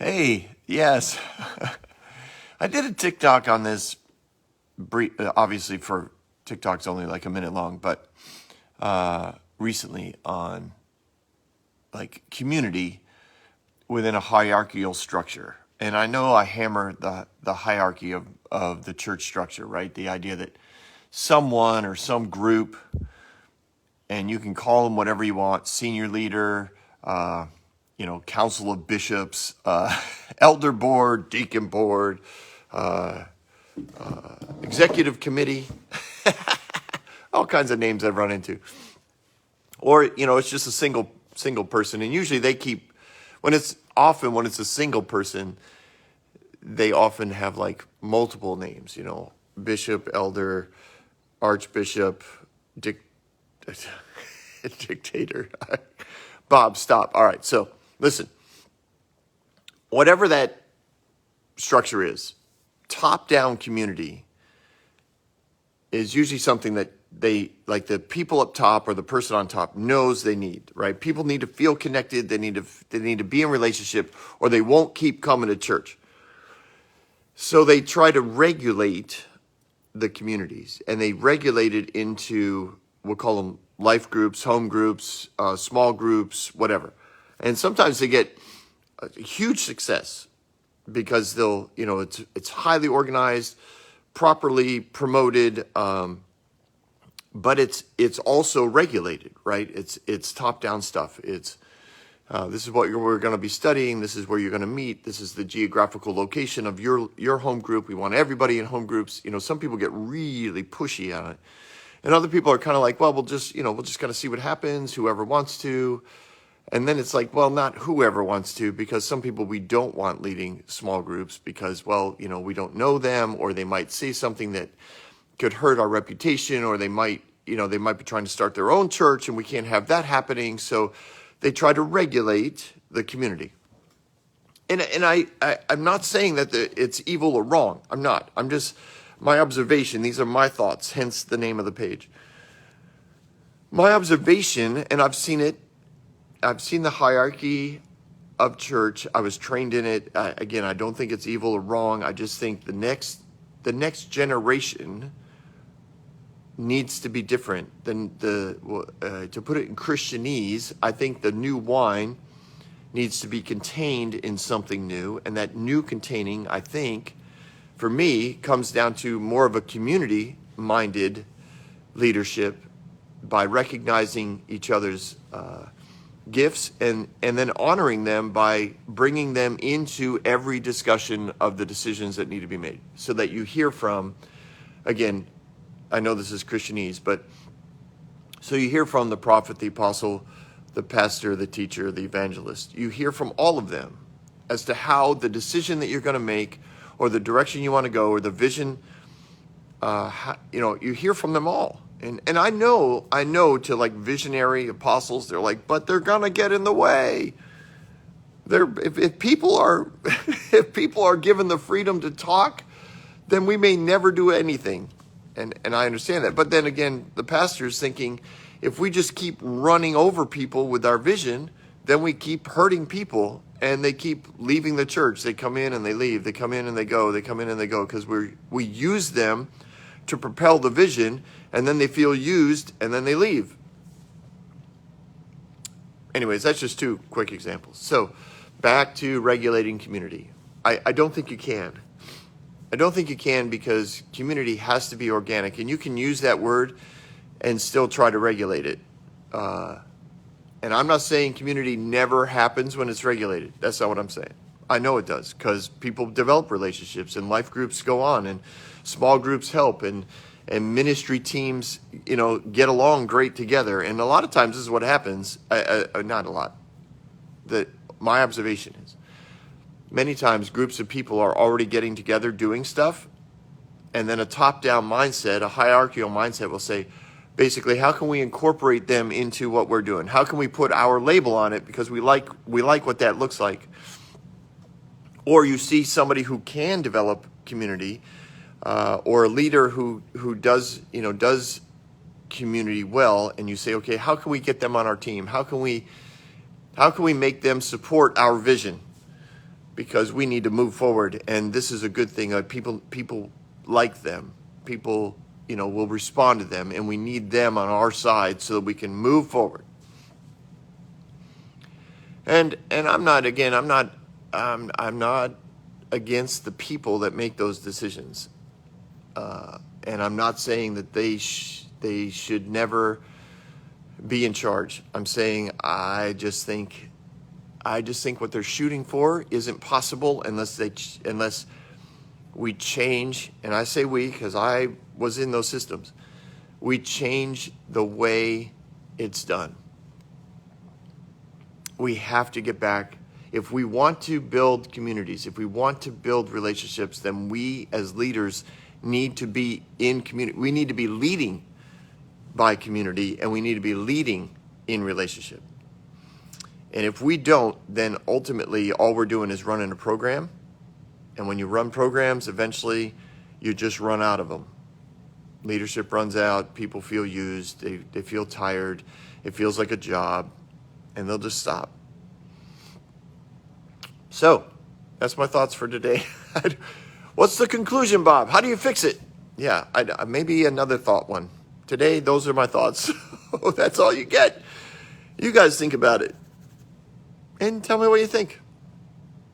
Hey, yes. I did a TikTok on this obviously for TikTok's only like a minute long, but recently on like community within a hierarchical structure. And I know I hammer the hierarchy of the church structure, right? The idea that someone or some group, and you can call them whatever you want, senior leader, council of bishops, elder board, deacon board, executive committee, all kinds of names I've run into. Or, it's just a single person. And usually when it's a single person, they often have like multiple names, bishop, elder, archbishop, dictator. Bob, stop. All right. So listen, whatever that structure is, top-down community is usually something that they, like the people up top or the person on top knows they need, right? People need to feel connected. They need to be in relationship or they won't keep coming to church. So they try to regulate the communities and they regulate it into, we'll call them life groups, home groups, small groups, whatever. And sometimes they get a huge success because it's highly organized, properly promoted, but it's also regulated, right? It's top-down stuff. It's this is what we're going to be studying. This is where you're going to meet. This is the geographical location of your home group. We want everybody in home groups. Some people get really pushy on it, and other people are kind of like, well, we'll just kind of see what happens. Whoever wants to. And then it's like, well, not whoever wants to, because some people we don't want leading small groups because, well, we don't know them, or they might say something that could hurt our reputation, or they might be trying to start their own church and we can't have that happening. So they try to regulate the community. And I'm not saying that it's evil or wrong. I'm not. I'm just, my observation, these are my thoughts, hence the name of the page. My observation, and I've seen the hierarchy of church. I was trained in it. Again, I don't think it's evil or wrong. I just think the next generation needs to be different than to put it in Christianese. I think the new wine needs to be contained in something new. And that new containing, I think, for me, comes down to more of a community-minded leadership by recognizing each other's gifts and then honoring them by bringing them into every discussion of the decisions that need to be made, so that you hear from, again, I know this is Christianese, but so you hear from the prophet, the apostle, the pastor, the teacher, the evangelist. You hear from all of them as to how the decision that you're going to make, or the direction you want to go, or the vision, you hear from them all. And I know to like visionary apostles, they're like, but they're gonna get in the way. If people are given the freedom to talk, then we may never do anything. And I understand that. But then again, the pastor is thinking, if we just keep running over people with our vision, then we keep hurting people and they keep leaving the church. They come in and they leave. They come in and they go. They come in and they go, because we use them to propel the vision, and then they feel used, and then they leave. Anyways, that's just two quick examples. So back to regulating community. I don't think you can. I don't think you can, because community has to be organic, and you can use that word and still try to regulate it. And I'm not saying community never happens when it's regulated. That's not what I'm saying. I know it does, because people develop relationships and life groups go on and small groups help and ministry teams, get along great together. And a lot of times this is what happens. Not a lot. My observation is many times groups of people are already getting together doing stuff. And then a top-down mindset, a hierarchical mindset will say, basically, how can we incorporate them into what we're doing? How can we put our label on it because we like what that looks like? Or you see somebody who can develop community, or a leader who does community well, and you say, okay, how can we get them on our team? How can we make them support our vision? because we need to move forward, and this is a good thing. People like them. People, will respond to them, and we need them on our side so that we can move forward. And I'm not against the people that make those decisions, and I'm not saying that they should never be in charge. I'm saying I just think what they're shooting for isn't possible unless we change. And I say we because I was in those systems. We change the way it's done. We have to get back. If we want to build communities, if we want to build relationships, then we as leaders need to be in community. We need to be leading by community, and we need to be leading in relationship. And if we don't, then ultimately all we're doing is running a program. And when you run programs, eventually you just run out of them. Leadership runs out, people feel used, they feel tired, it feels like a job, and they'll just stop. So, that's my thoughts for today. What's the conclusion, Bob? How do you fix it? Yeah, maybe another thought one. Today, those are my thoughts. That's all you get. You guys think about it. And tell me what you think.